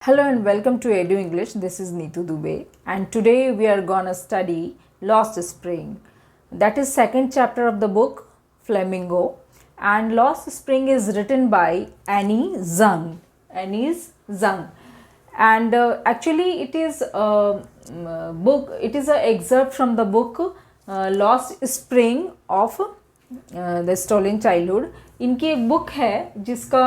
Hello and welcome to Edu English. This is Neetu Dubey and today we are gonna study Lost Spring. That is second chapter of the book Flamingo, and Lost Spring is written by Annie Zhang. And actually it is a book. It is an excerpt from the book Lost Spring of the stolen childhood. इनकी एक book है जिसका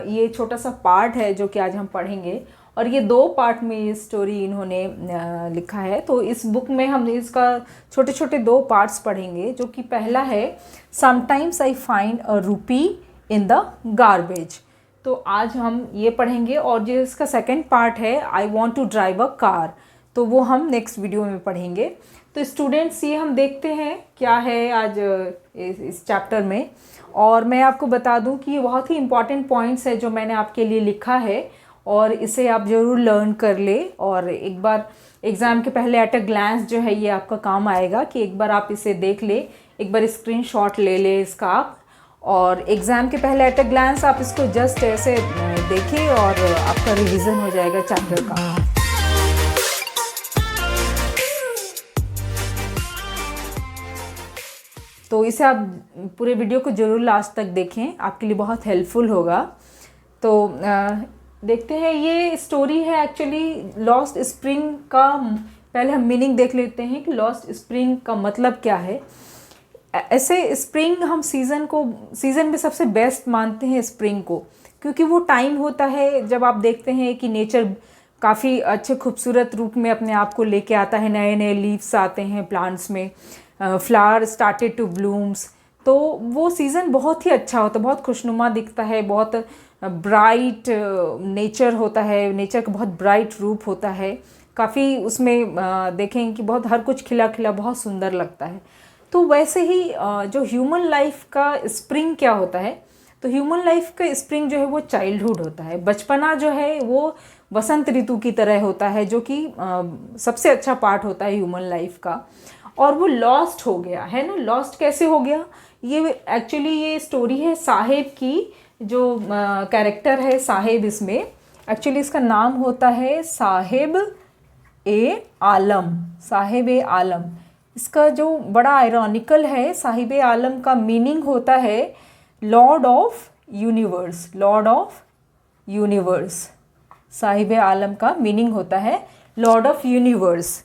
ये छोटा सा part है जो कि आज हम पढ़ेंगे, और ये दो पार्ट में ये स्टोरी इन्होंने लिखा है. तो इस बुक में हम इसका छोटे छोटे दो पार्ट्स पढ़ेंगे. जो कि पहला है समटाइम्स आई फाइंड अ रूपी इन द गार्बेज. तो आज हम ये पढ़ेंगे. और जो इसका सेकंड पार्ट है I want to drive a car, तो वो हम नेक्स्ट वीडियो में पढ़ेंगे. तो स्टूडेंट्स ये हम देखते हैं क्या है आज इस चैप्टर में. और मैं आपको बता दूं कि ये बहुत ही इम्पॉर्टेंट पॉइंट्स है जो मैंने आपके लिए लिखा है, और इसे आप ज़रूर लर्न कर ले. और एक बार एग्ज़ाम के पहले एट अ ग्लैंस जो है ये आपका काम आएगा कि एक बार आप इसे देख ले, एक बार स्क्रीनशॉट ले ले इसका आप, और एग्ज़ाम के पहले एट अ ग्लैंस आप इसको जस्ट ऐसे देखें और आपका रिवीजन हो जाएगा चैप्टर का. तो इसे आप पूरे वीडियो को ज़रूर लास्ट तक देखें, आपके लिए बहुत हेल्पफुल होगा. तो देखते हैं ये स्टोरी है एक्चुअली लॉस्ट स्प्रिंग का. पहले हम मीनिंग देख लेते हैं कि लॉस्ट स्प्रिंग का मतलब क्या है. ऐसे स्प्रिंग हम सीज़न में सबसे बेस्ट मानते हैं स्प्रिंग को, क्योंकि वो टाइम होता है जब आप देखते हैं कि नेचर काफ़ी अच्छे खूबसूरत रूप में अपने आप को लेके आता है. नए नए लीव्स आते हैं प्लांट्स में, फ्लावर स्टार्टेड टू ब्लूम्स. तो वो सीज़न बहुत ही अच्छा होता है, बहुत खुशनुमा दिखता है, बहुत ब्राइट नेचर होता है, नेचर का बहुत ब्राइट रूप होता है. काफ़ी उसमें देखें कि बहुत हर कुछ खिला खिला बहुत सुंदर लगता है. तो वैसे ही जो ह्यूमन लाइफ का स्प्रिंग क्या होता है, तो ह्यूमन लाइफ का स्प्रिंग जो है वो चाइल्डहुड होता है. बचपना जो है वो वसंत ऋतु की तरह होता है, जो कि सबसे अच्छा पार्ट होता है ह्यूमन लाइफ का. और वो लॉस्ट हो गया है ना. लॉस्ट कैसे हो गया, ये एक्चुअली ये स्टोरी है साहिब की. जो कैरेक्टर है साहिब, इसमें एक्चुअली इसका नाम होता है साहिब ए आलम. साहिब ए आलम, इसका जो बड़ा आयरॉनिकल है, साहिब ए आलम का मीनिंग होता है lord of universe. Lord of universe, Saheb e Alam का मीनिंग होता है लॉर्ड ऑफ यूनिवर्स.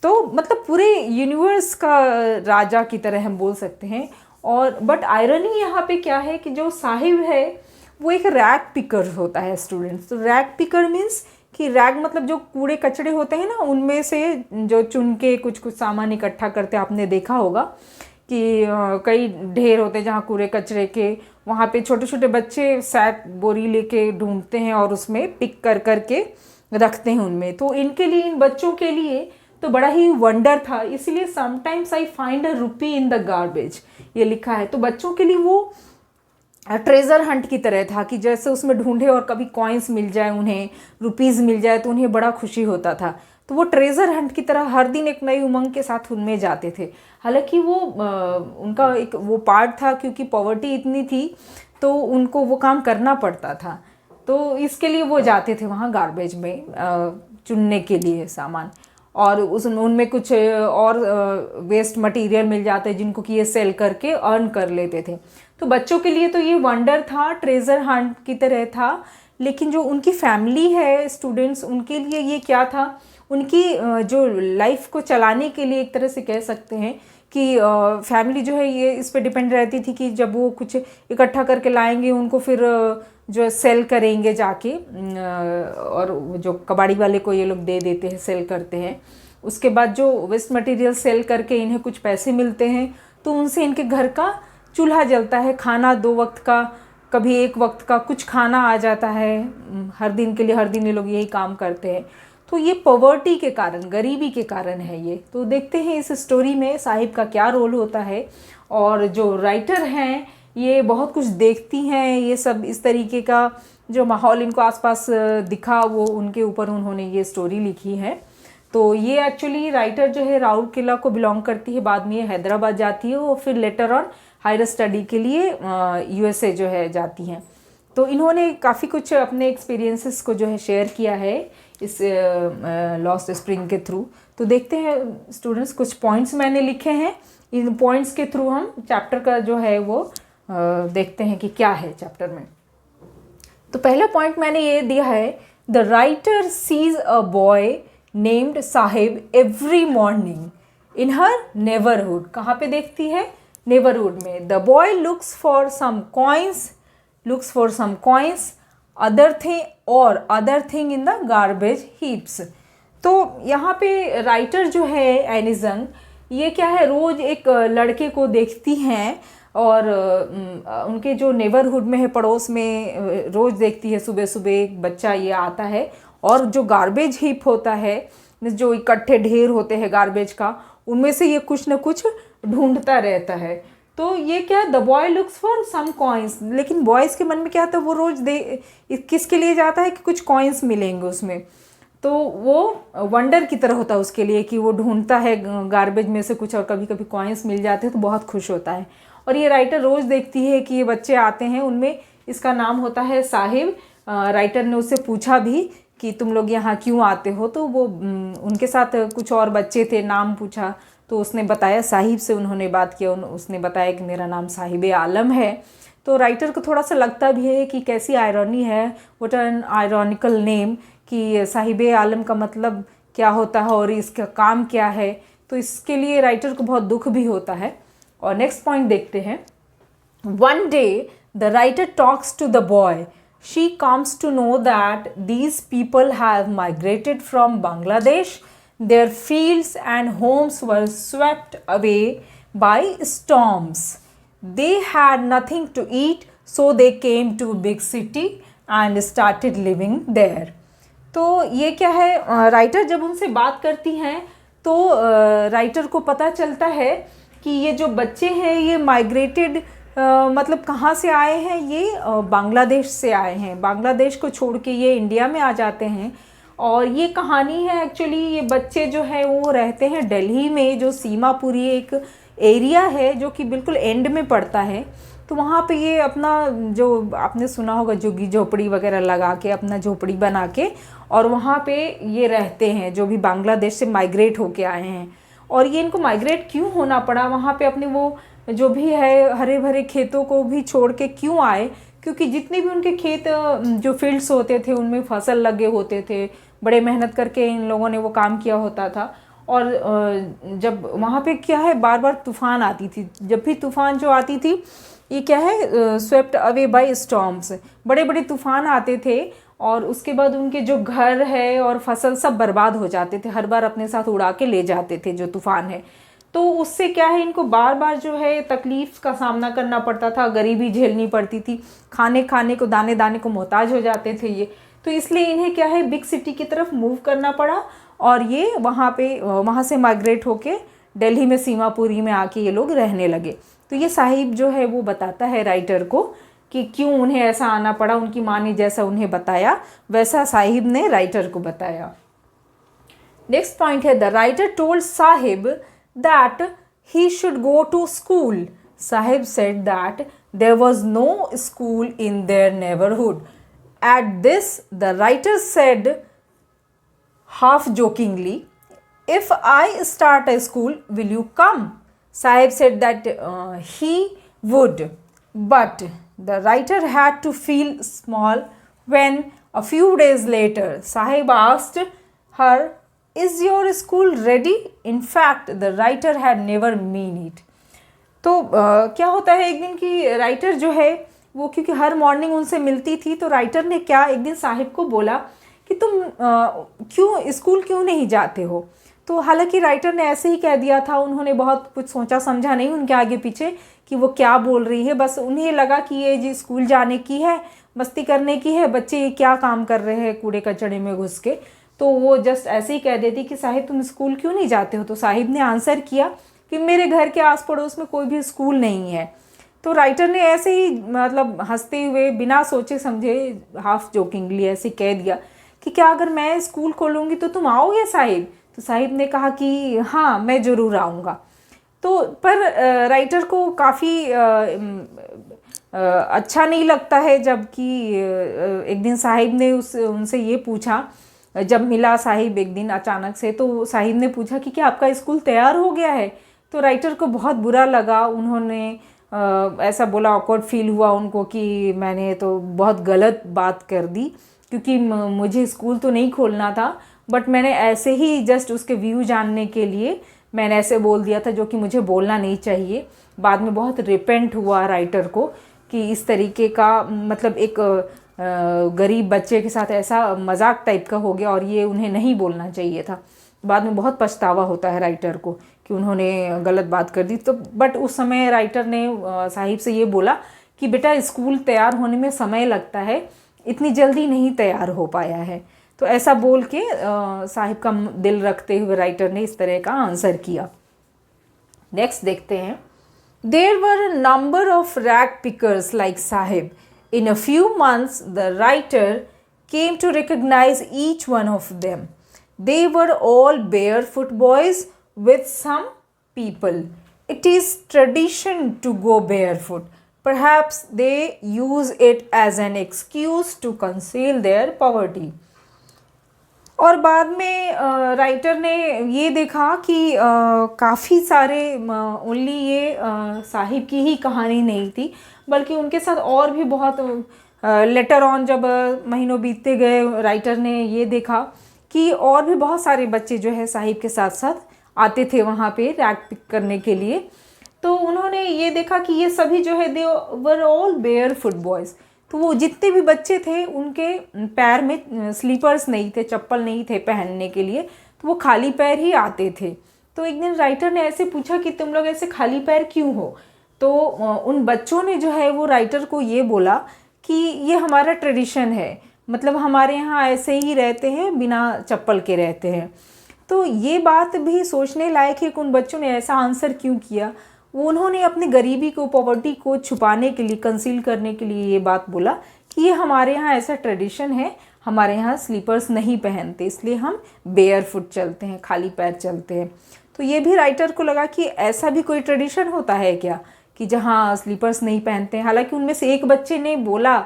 तो मतलब पूरे यूनिवर्स का राजा की तरह हम बोल सकते हैं. और बट आयरनी यहाँ पे क्या है कि जो साहिब है वो एक रैग पिकर होता है स्टूडेंट्स. तो रैग पिकर मीन्स कि रैग मतलब जो कूड़े कचड़े होते हैं ना, उनमें से जो चुन के कुछ कुछ सामान इकट्ठा करते. आपने देखा होगा कि कई ढेर होते हैं जहाँ कूड़े कचरे के, वहाँ पे छोटे छोटे बच्चे सैक बोरी लेके ढूंढते हैं और उसमें पिक कर करके रखते हैं उनमें. तो इनके लिए, इन बच्चों के लिए तो बड़ा ही वंडर था. इसलिए समटाइम्स आई फाइंड अ रूपी इन द गार्बेज ये लिखा है. तो बच्चों के लिए वो ट्रेजर हंट की तरह था कि जैसे उसमें ढूंढे और कभी कॉइन्स मिल जाए, उन्हें रुपीज़ मिल जाए तो उन्हें बड़ा खुशी होता था. तो वो ट्रेजर हंट की तरह हर दिन एक नई उमंग के साथ उनमें जाते थे. हालांकि वो उनका एक वो पार्ट था, क्योंकि पॉवर्टी इतनी थी तो उनको वो काम करना पड़ता था. तो इसके लिए वो जाते थे वहाँ गार्बेज में चुनने के लिए सामान. और उनमें कुछ और वेस्ट मटेरियल मिल जाते हैं जिनको कि ये सेल करके अर्न कर लेते थे. तो बच्चों के लिए तो ये वंडर था, ट्रेजर हंट की तरह था. लेकिन जो उनकी फैमिली है स्टूडेंट्स, उनके लिए ये क्या था, उनकी जो लाइफ को चलाने के लिए एक तरह से कह सकते हैं कि फैमिली जो है ये इस पे डिपेंड रहती थी कि जब वो कुछ इकट्ठा करके लाएंगे उनको फिर जो सेल करेंगे जाके, और जो कबाड़ी वाले को ये लोग दे देते हैं, सेल करते हैं. उसके बाद जो वेस्ट मटेरियल सेल करके इन्हें कुछ पैसे मिलते हैं, तो उनसे इनके घर का चूल्हा जलता है. खाना 2 वक्त का, कभी 1 वक्त का कुछ खाना आ जाता है हर दिन के लिए. हर दिन ये लोग यही काम करते हैं. तो ये पॉवर्टी के कारण, गरीबी के कारण है ये. तो देखते हैं इस स्टोरी में साहिब का क्या रोल होता है. और जो राइटर हैं ये बहुत कुछ देखती हैं, ये सब इस तरीके का जो माहौल इनको आसपास दिखा वो उनके ऊपर उन्होंने ये स्टोरी लिखी है. तो ये एक्चुअली राइटर जो है राउरकेला को बिलोंग करती है. बाद में ये हैदराबाद जाती है और फिर लेटर ऑन हायर स्टडी के लिए यूएसए जो है जाती हैं. तो इन्होंने काफ़ी कुछ अपने एक्सपीरियंसेस को जो है शेयर किया है इस लॉस्ट स्प्रिंग के थ्रू। तो देखते हैं स्टूडेंट्स, कुछ पॉइंट्स मैंने लिखे हैं, इन पॉइंट्स के थ्रू हम चैप्टर का जो है वो देखते हैं कि क्या है चैप्टर में। तो पहला पॉइंट मैंने ये दिया है, the writer sees a boy named Saheb every morning in her neighbourhood. कहाँ पे देखती है? नेबरहुड में। The boy looks for some coins other thing in the garbage heaps. तो यहाँ पे राइटर जो है एनिजंग, ये क्या है, रोज़ एक लड़के को देखती हैं और उनके जो नेबरहुड में है, पड़ोस में रोज़ देखती है, सुबह सुबह एक बच्चा ये आता है और जो गार्बेज हीप होता है, जो इकट्ठे ढेर होते हैं गार्बेज का, उनमें से ये कुछ न कुछ ढूंढता रहता है। तो ये क्या, the boy looks for some coins, लेकिन बॉयज़ के मन में क्या था, वो रोज़ किसके लिए जाता है कि कुछ कॉइन्स मिलेंगे उसमें। तो वो वंडर की तरह होता है उसके लिए कि वो ढूंढता है गार्बेज में से कुछ और कभी कभी कॉइन्स मिल जाते हैं तो बहुत खुश होता है। और ये राइटर रोज़ देखती है कि ये बच्चे आते हैं, उनमें इसका नाम होता है साहिब। राइटर ने उससे पूछा भी कि तुम लोग यहाँ क्यों आते हो, तो वो उनके साथ कुछ और बच्चे थे, नाम पूछा तो उसने बताया, साहिब से उन्होंने बात किया, उसने बताया कि मेरा नाम साहिब आलम है। तो राइटर को थोड़ा सा लगता भी है कि कैसी आयरनी है, व्हाट एन आयरॉनिकल नेम, कि साहिब आलम का मतलब क्या होता है और इसका काम क्या है। तो इसके लिए राइटर को बहुत दुख भी होता है। और नेक्स्ट पॉइंट देखते हैं। One day the writer talks to the boy, she comes to know that these people have migrated from Bangladesh, their fields and homes were swept away by storms. They had nothing to eat, so they came to a big city and started living there. तो ये क्या है, writer जब उनसे बात करती हैं तो राइटर को पता चलता है कि ये जो बच्चे हैं ये माइग्रेटेड मतलब कहाँ से आए हैं, ये बांग्लादेश से आए हैं। बांग्लादेश को छोड़ के ये इंडिया में आ जाते हैं। और ये कहानी है एक्चुअली, ये बच्चे जो है वो रहते हैं दिल्ली में, जो सीमापुरी एक एरिया है जो कि बिल्कुल एंड में पड़ता है। तो वहाँ पे ये अपना, जो आपने सुना होगा, झुग्गी झोपड़ी वगैरह लगा के, अपना झोपड़ी बना के, और वहाँ पे ये रहते हैं जो भी बांग्लादेश से माइग्रेट होके आए हैं। और ये इनको माइग्रेट क्यों होना पड़ा, वहाँ पे अपने वो जो भी है हरे भरे खेतों को भी छोड़ के क्यों आए, क्योंकि जितने भी उनके खेत जो फील्ड्स होते थे उनमें फसल लगे होते थे, बड़े मेहनत करके इन लोगों ने वो काम किया होता था। और जब वहाँ पे क्या है, बार बार तूफ़ान आती थी, जब भी तूफ़ान जो आती थी ये क्या है, स्वेप्ट अवे बाय स्टॉर्म्स, बड़े बड़े तूफ़ान आते थे और उसके बाद उनके जो घर है और फसल सब बर्बाद हो जाते थे, हर बार अपने साथ उड़ा के ले जाते थे जो तूफ़ान है। तो उससे क्या है, इनको बार बार जो है तकलीफ़ का सामना करना पड़ता था, गरीबी झेलनी पड़ती थी, खाने को दाने दाने को मोहताज हो जाते थे ये। तो इसलिए इन्हें क्या है, बिग सिटी की तरफ मूव करना पड़ा और ये वहाँ से माइग्रेट होके दिल्ली में सीमापुरी में आके ये लोग रहने लगे। तो ये साहिब जो है वो बताता है राइटर को कि क्यों उन्हें ऐसा आना पड़ा। उनकी माँ ने जैसा उन्हें बताया वैसा साहिब ने राइटर को बताया। नेक्स्ट पॉइंट है, the writer told Saheb that he should go to school. Saheb said that there was no school in their neighbourhood. At this, the writer said, half jokingly, "If I start a school, will you come?" Sahib said that he would, but the writer had to feel small when a few days later Sahib asked her, "Is your school ready?" In fact, the writer had never meant it. तो क्या होता है, एक दिन की writer जो है वो, क्योंकि हर मॉर्निंग उनसे मिलती थी, तो राइटर ने क्या एक दिन साहिब को बोला कि तुम क्यों स्कूल क्यों नहीं जाते हो। तो हालांकि राइटर ने ऐसे ही कह दिया था, उन्होंने बहुत कुछ सोचा समझा नहीं उनके आगे पीछे कि वो क्या बोल रही है। बस उन्हें लगा कि ये जी स्कूल जाने की है, मस्ती करने की है, बच्चे ये क्या काम कर रहे हैं कूड़े कचड़े में घुस के। तो वो जस्ट ऐसे ही कह देती कि साहिब तुम स्कूल क्यों नहीं जाते हो। तो साहिब ने आंसर किया कि मेरे घर के आस पड़ोस में कोई भी स्कूल नहीं है। तो राइटर ने ऐसे ही मतलब हंसते हुए बिना सोचे समझे हाफ जोकिंगली ऐसे कह दिया कि क्या अगर मैं स्कूल खोलूँगी तो तुम आओगे साहिब। तो साहिब ने कहा कि हाँ मैं ज़रूर आऊँगा। तो पर राइटर को काफ़ी अच्छा नहीं लगता है। जबकि एक दिन साहिब ने उनसे ये पूछा, जब मिला साहिब एक दिन अचानक से, तो साहिब ने पूछा कि क्या आपका स्कूल तैयार हो गया है। तो राइटर को बहुत बुरा लगा। उन्होंने ऐसा बोला, ऑकवर्ड फील हुआ उनको कि मैंने तो बहुत गलत बात कर दी, क्योंकि मुझे स्कूल तो नहीं खोलना था, बट मैंने ऐसे ही जस्ट उसके व्यू जानने के लिए मैंने ऐसे बोल दिया था, जो कि मुझे बोलना नहीं चाहिए। बाद में बहुत रिपेंट हुआ राइटर को कि इस तरीके का मतलब एक गरीब बच्चे के साथ ऐसा मजाक टाइप का हो गया और ये उन्हें नहीं बोलना चाहिए था। बाद में बहुत पछतावा होता है राइटर को कि उन्होंने गलत बात कर दी। तो बट उस समय राइटर ने साहिब से ये बोला कि बेटा स्कूल तैयार होने में समय लगता है, इतनी जल्दी नहीं तैयार हो पाया है। तो ऐसा बोल के साहिब का दिल रखते हुए राइटर ने इस तरह का आंसर किया। नेक्स्ट देखते हैं। There were a number of rag pickers like Saheb. In a few months, the writer came to recognize each one of them. They were all barefoot boys with some people. It is tradition to go barefoot. Perhaps they use it as an excuse to conceal their poverty. और बाद में writer ने ये देखा कि काफ़ी सारे only ये साहिब की ही कहानी नहीं थी, बल्कि उनके साथ और भी बहुत लेटर ऑन जब महीनों बीतते गए, राइटर ने ये देखा कि और भी बहुत सारे बच्चे जो है साहिब के साथ साथ आते थे वहाँ पे रैग पिक करने के लिए। तो उन्होंने ये देखा कि ये सभी जो है they were all barefoot boys. तो वो जितने भी बच्चे थे उनके पैर में स्लीपर्स नहीं थे, चप्पल नहीं थे पहनने के लिए, तो वो खाली पैर ही आते थे। तो एक दिन राइटर ने ऐसे पूछा कि तुम लोग ऐसे खाली पैर क्यों हो। तो उन बच्चों ने जो है वो राइटर को ये बोला कि ये हमारा ट्रेडिशन है, मतलब हमारे यहाँ ऐसे ही रहते हैं, बिना चप्पल के रहते हैं। तो ये बात भी सोचने लायक है कि उन बच्चों ने ऐसा आंसर क्यों किया। वो उन्होंने अपनी गरीबी को, पॉवर्टी को छुपाने के लिए, कंसील करने के लिए ये बात बोला कि ये हमारे यहाँ ऐसा ट्रेडिशन है, हमारे यहाँ स्लीपर्स नहीं पहनते, इसलिए हम बेयर फुट चलते हैं, खाली पैर चलते हैं। तो ये भी राइटर को लगा कि ऐसा भी कोई ट्रेडिशन होता है क्या कि जहाँ स्लीपर्स नहीं पहनते हैं। हालांकि उनमें से एक बच्चे ने बोला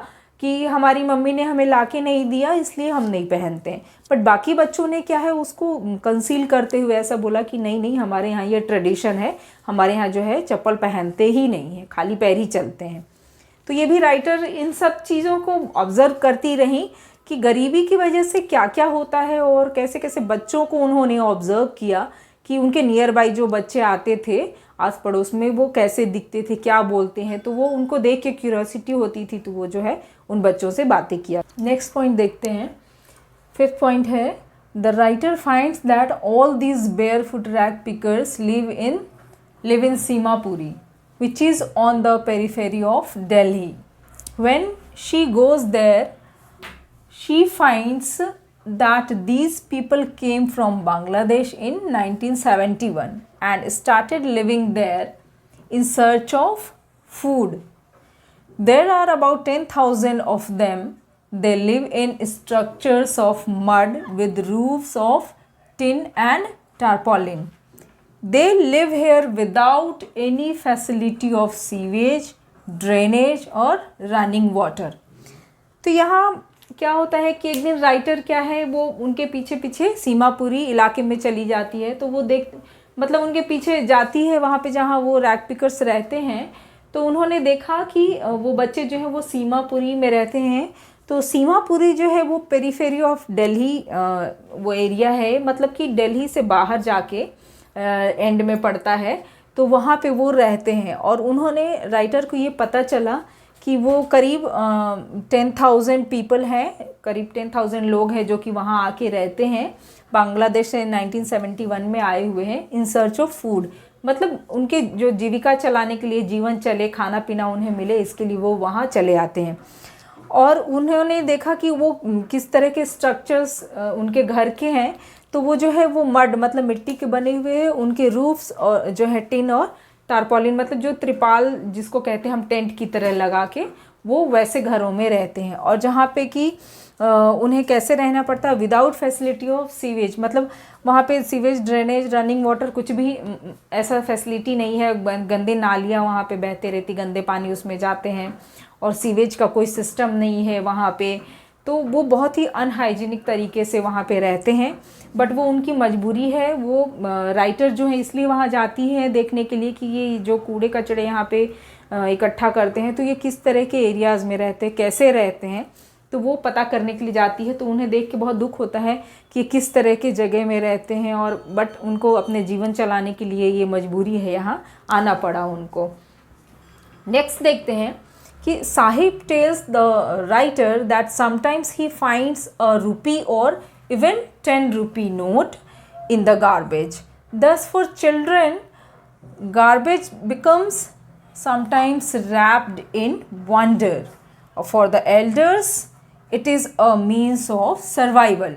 कि हमारी मम्मी ने हमें लाके नहीं दिया इसलिए हम नहीं पहनते हैं, बट बाकी बच्चों ने क्या है उसको कंसील करते हुए ऐसा बोला कि नहीं नहीं, हमारे यहाँ ये ट्रेडिशन है, हमारे यहाँ जो है चप्पल पहनते ही नहीं है, खाली पैर ही चलते हैं। तो ये भी राइटर इन सब चीज़ों को ऑब्ज़र्व करती रही कि गरीबी की वजह से क्या क्या होता है और कैसे कैसे बच्चों को उन्होंने ऑब्ज़र्व किया कि उनके नियर बाई जो बच्चे आते थे आस पड़ोस में वो कैसे दिखते थे, क्या बोलते हैं। तो वो उनको देख के क्यूरियोसिटी होती थी, तो वो जो है उन बच्चों से बातें किया। नेक्स्ट पॉइंट देखते हैं। फिफ्थ पॉइंट है, the writer finds that all these barefoot rag pickers live in Seemapuri, which is on the periphery of Delhi. When she goes there, she finds that these people came from Bangladesh in 1971 and started living there in search of food. There are about 10,000 of them. They live in structures of mud with roofs of tin and tarpaulin. They live here without any facility of sewage, drainage और running water. तो यहाँ क्या होता है कि एक दिन writer क्या है वो उनके पीछे पीछे सीमापुरी इलाके में चली जाती है। तो वो मतलब उनके पीछे जाती है वहाँ पे जहाँ वो रैग पिकर्स रहते हैं। तो उन्होंने देखा कि वो बच्चे जो है वो सीमापुरी में रहते हैं। तो सीमापुरी जो है वो पेरीफेरी ऑफ दिल्ली वो एरिया है, मतलब कि दिल्ली से बाहर जाके एंड में पड़ता है। तो वहाँ पे वो रहते हैं और उन्होंने राइटर को ये पता चला कि वो करीब 10,000 पीपल हैं, करीब 10,000 लोग हैं जो कि वहाँ आके रहते हैं। बांग्लादेश से 1971 में आए हुए हैं इन सर्च ऑफ फूड, मतलब उनके जो जीविका चलाने के लिए, जीवन चले, खाना पीना उन्हें मिले, इसके लिए वो वहाँ चले आते हैं। और उन्होंने देखा कि वो किस तरह के स्ट्रक्चर्स उनके घर के हैं। तो वो जो है वो मड मतलब मिट्टी के बने हुए हैं, उनके रूफ्स और जो है टिन और टारपॉलिन मतलब जो त्रिपाल जिसको कहते हैं हम टेंट की तरह लगा के, वो वैसे घरों में रहते हैं। और जहाँ पे कि उन्हें कैसे रहना पड़ता है, विदाउट फैसिलिटी ऑफ सीवेज, मतलब वहाँ पे सीवेज, ड्रेनेज, रनिंग वाटर कुछ भी ऐसा फैसिलिटी नहीं है। गंदे नालियाँ वहाँ पे बहते रहती, गंदे पानी उसमें जाते हैं, और सीवेज का कोई सिस्टम नहीं है वहाँ पे। तो वो बहुत ही अनहाइजीनिक तरीके से वहाँ पे रहते हैं, बट वो उनकी मजबूरी है। वो राइटर जो है इसलिए वहाँ जाती है देखने के लिए कि ये जो कूड़े कचड़े यहाँ पे इकट्ठा करते हैं, तो ये किस तरह के एरियाज़ में रहते हैं, कैसे रहते हैं, तो वो पता करने के लिए जाती है। तो उन्हें देख के बहुत दुख होता है कि किस तरह के जगह में रहते हैं, और बट उनको अपने जीवन चलाने के लिए ये मजबूरी है, यहाँ आना पड़ा उनको। नेक्स्ट देखते हैं कि Saheb tells the writer that sometimes he finds a rupee or even 10 rupee note in the garbage. Thus for children garbage becomes sometimes wrapped in wonder. For the elders it is a means of survival.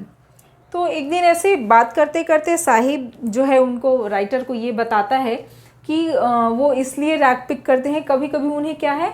तो एक दिन ऐसे बात करते करते साहिब जो है उनको, राइटर को ये बताता है कि वो इसलिए रैक पिक करते हैं, कभी कभी उन्हें क्या है,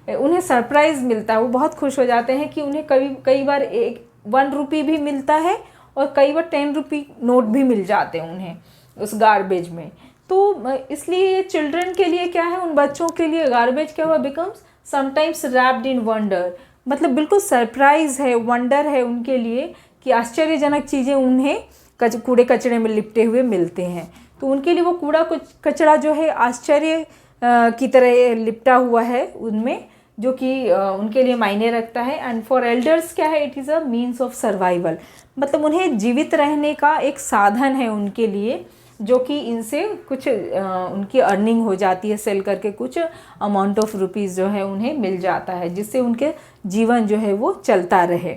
उन्हें सरप्राइज़ मिलता है, वो बहुत खुश हो जाते हैं कि उन्हें कई बार 1 रुपी भी मिलता है और कई बार 10 रुपी नोट भी मिल जाते हैं उन्हें उस गार्बेज में। तो इसलिए चिल्ड्रन के लिए क्या है, उन बच्चों के लिए गार्बेज क्या हुआ, becomes sometimes wrapped in wonder, मतलब बिल्कुल सरप्राइज़ है, वंडर है उनके लिए कि आश्चर्यजनक चीज़ें उन्हें कूड़े कचड़े में लिपटे हुए मिलते हैं। तो उनके लिए वो कूड़ा कचड़ा जो है आश्चर्य की तरह लिपटा हुआ है उनमें, जो कि उनके लिए मायने रखता है। एंड फॉर एल्डर्स क्या है, it is a means of survival, मतलब उन्हें जीवित रहने का एक साधन है उनके लिए, जो कि इनसे कुछ उनकी अर्निंग हो जाती है, सेल करके कुछ अमाउंट ऑफ रुपीज़ जो है उन्हें मिल जाता है, जिससे उनके जीवन जो है वो चलता रहे,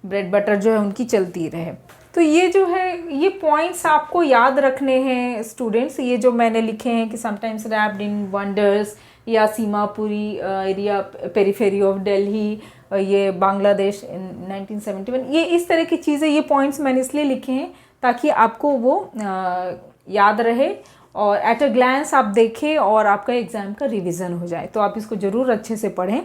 ब्रेड बटर जो है उनकी चलती रहे। तो ये जो है, ये पॉइंट्स आपको याद रखने हैं स्टूडेंट्स, ये जो मैंने लिखे हैं कि समटाइम्स रैप्ड इन वंडर्स, या Seemapuri area, periphery of Delhi, ये बांग्लादेश 1971, ये इस तरह की चीज़ें, ये पॉइंट्स मैंने इसलिए लिखे हैं ताकि आपको वो याद रहे और एट अ ग्लैंस आप देखें और आपका एग्ज़ाम का रिवीजन हो जाए। तो आप इसको ज़रूर अच्छे से पढ़ें।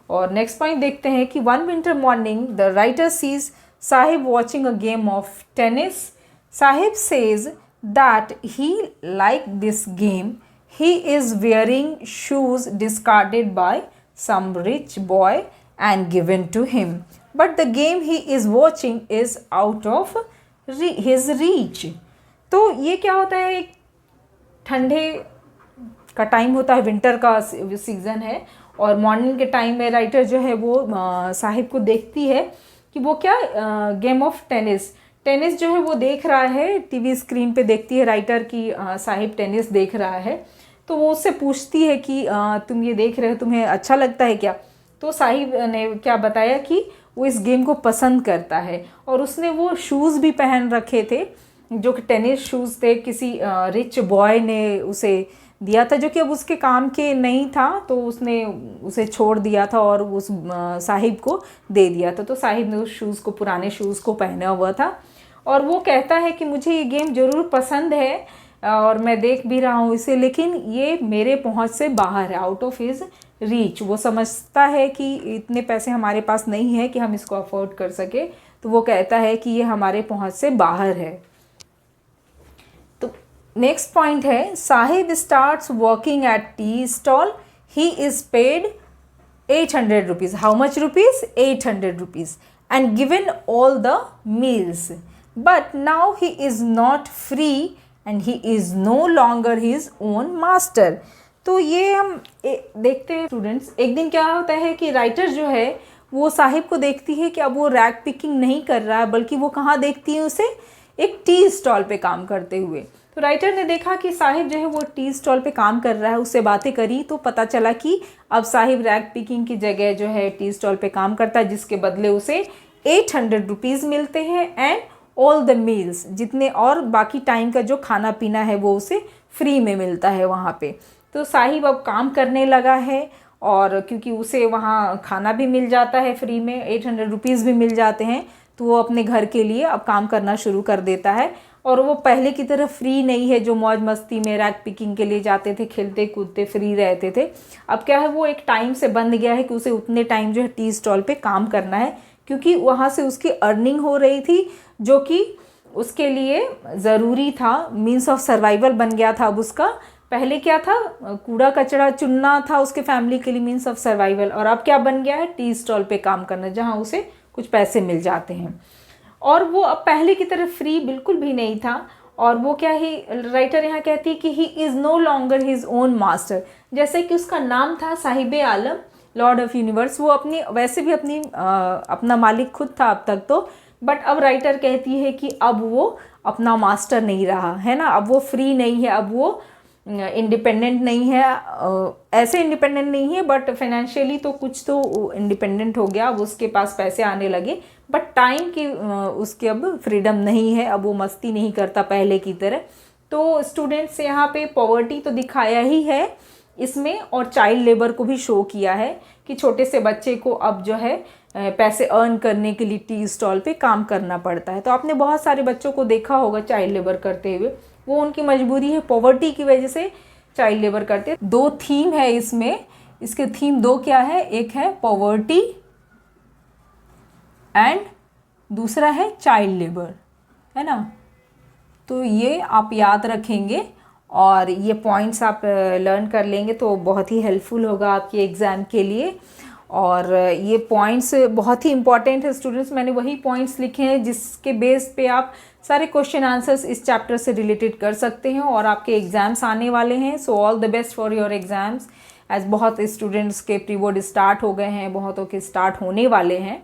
और नेक्स्ट पॉइंट देखते हैं कि one winter morning the writer sees Saheb watching a game of tennis. Saheb says that he like this game, he is wearing shoes discarded by some rich boy and given to him, but the game he is watching is out of his reach. तो ये क्या होता है, एक ठंडे का time होता है, विंटर का सीज़न है, और मॉर्निंग के टाइम में राइटर जो है वो साहिब को देखती है कि वो क्या गेम ऑफ टेनिस जो है वो देख रहा है, टीवी स्क्रीन पे देखती है राइटर की साहिब टेनिस देख रहा है। तो वो उससे पूछती है कि तुम ये देख रहे हो, तुम्हें अच्छा लगता है क्या? तो साहिब ने क्या बताया कि वो इस गेम को पसंद करता है, और उसने वो शूज़ भी पहन रखे थे जो कि टेनिस शूज़ थे, किसी रिच बॉय ने उसे दिया था, जो कि अब उसके काम के नहीं था, तो उसने उसे छोड़ दिया था और उस साहिब को दे दिया था। तो साहिब ने उस शूज़ को, पुराने शूज़ को पहना हुआ था, और वो कहता है कि मुझे ये गेम ज़रूर पसंद है और मैं देख भी रहा हूँ इसे, लेकिन ये मेरे पहुँच से बाहर है, आउट ऑफ हिज रीच। वो समझता है कि इतने पैसे हमारे पास नहीं है कि हम इसको अफोर्ड कर सके, तो वो कहता है कि ये हमारे पहुँच से बाहर है। तो नेक्स्ट पॉइंट है, Sahib starts working at tea stall, he is paid 800 rupees. How much rupees? 800 rupees, and given all the meals, but now he is not free and he is no longer his own master. तो ये हम देखते हैं students, एक दिन क्या होता है कि राइटर जो है वो साहिब को देखती है कि अब वो रैक पिकिंग नहीं कर रहा है, बल्कि वो कहाँ देखती है उसे, एक टी स्टॉल पे काम करते हुए। तो राइटर ने देखा कि साहिब जो है वो टी स्टॉल पे काम कर रहा है, उससे बातें करी, तो पता चला कि अब साहिब रैक पिकिंग की जगह जो है टी स्टॉल पे काम करता है, जिसके बदले उसे 800 रुपीज़ मिलते हैं, एंड ऑल द मील्स, जितने और बाकी टाइम का जो खाना पीना है वो उसे फ्री में मिलता है वहाँ पे। तो साहिब अब काम करने लगा है, और क्योंकि उसे वहाँ खाना भी मिल जाता है फ्री में, 800 रुपीज़ भी मिल जाते हैं, तो वो अपने घर के लिए अब काम करना शुरू कर देता है। और वो पहले की तरह फ्री नहीं है, जो मौज मस्ती में रैक पिकिंग के लिए जाते थे, खेलते कूदते फ्री रहते थे। अब क्या है, वो एक टाइम से बंध गया है कि उसे उतने टाइम जो है टी स्टॉल पे काम करना है, क्योंकि वहाँ से उसकी अर्निंग हो रही थी, जो कि उसके लिए ज़रूरी था, मीन्स ऑफ सर्वाइवल बन गया था अब उसका। पहले क्या था, कूड़ा कचरा चुनना था उसके फैमिली के लिए मीन्स ऑफ सर्वाइवल, और अब क्या बन गया है, टी स्टॉल पे काम करना, जहाँ उसे कुछ पैसे मिल जाते हैं। और वो अब पहले की तरह फ्री बिल्कुल भी नहीं था। और वो क्या ही राइटर यहाँ कहती है कि he is no longer his own master. जैसे कि उसका नाम था Saheb Alam, lord of universe, वो अपनी वैसे भी अपना मालिक खुद था अब तक तो, बट अब राइटर कहती है कि अब वो अपना मास्टर नहीं रहा है ना, अब वो फ्री नहीं है, अब वो इंडिपेंडेंट नहीं है, ऐसे इंडिपेंडेंट नहीं है बट फाइनेंशियली तो कुछ तो इंडिपेंडेंट हो गया, अब उसके पास पैसे आने लगे, बट टाइम की उसके अब फ्रीडम नहीं है, अब वो मस्ती नहीं करता पहले की तरह। तो स्टूडेंट्स यहाँ पे पॉवर्टी तो दिखाया ही है इसमें, और चाइल्ड लेबर को भी शो किया है कि छोटे से बच्चे को अब जो है पैसे अर्न करने के लिए टी स्टॉल पे काम करना पड़ता है। तो आपने बहुत सारे बच्चों को देखा होगा चाइल्ड लेबर करते हुए, वो उनकी मजबूरी है, पॉवर्टी की वजह से चाइल्ड लेबर करते हैं। दो थीम है इसमें, इसके थीम दो क्या है, एक है पॉवर्टी एंड दूसरा है चाइल्ड लेबर, है ना। तो ये आप याद रखेंगे और ये पॉइंट्स आप लर्न कर लेंगे तो बहुत ही हेल्पफुल होगा आपके एग्ज़ाम के लिए। और ये पॉइंट्स बहुत ही इंपॉर्टेंट है स्टूडेंट्स, मैंने वही पॉइंट्स लिखे हैं जिसके बेस पे आप सारे क्वेश्चन आंसर्स इस चैप्टर से रिलेटेड कर सकते हैं, और आपके एग्ज़ाम्स आने वाले हैं। So all the best for your exams, as बहुत स्टूडेंट्स के प्री बोर्ड स्टार्ट हो गए हैं, बहुतों के स्टार्ट होने वाले हैं।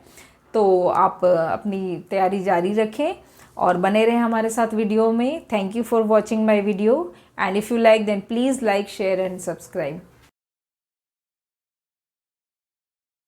तो आप अपनी तैयारी जारी रखें और बने रहें हमारे साथ वीडियो में। Thank you for watching my video, and if you like then please like, share and subscribe.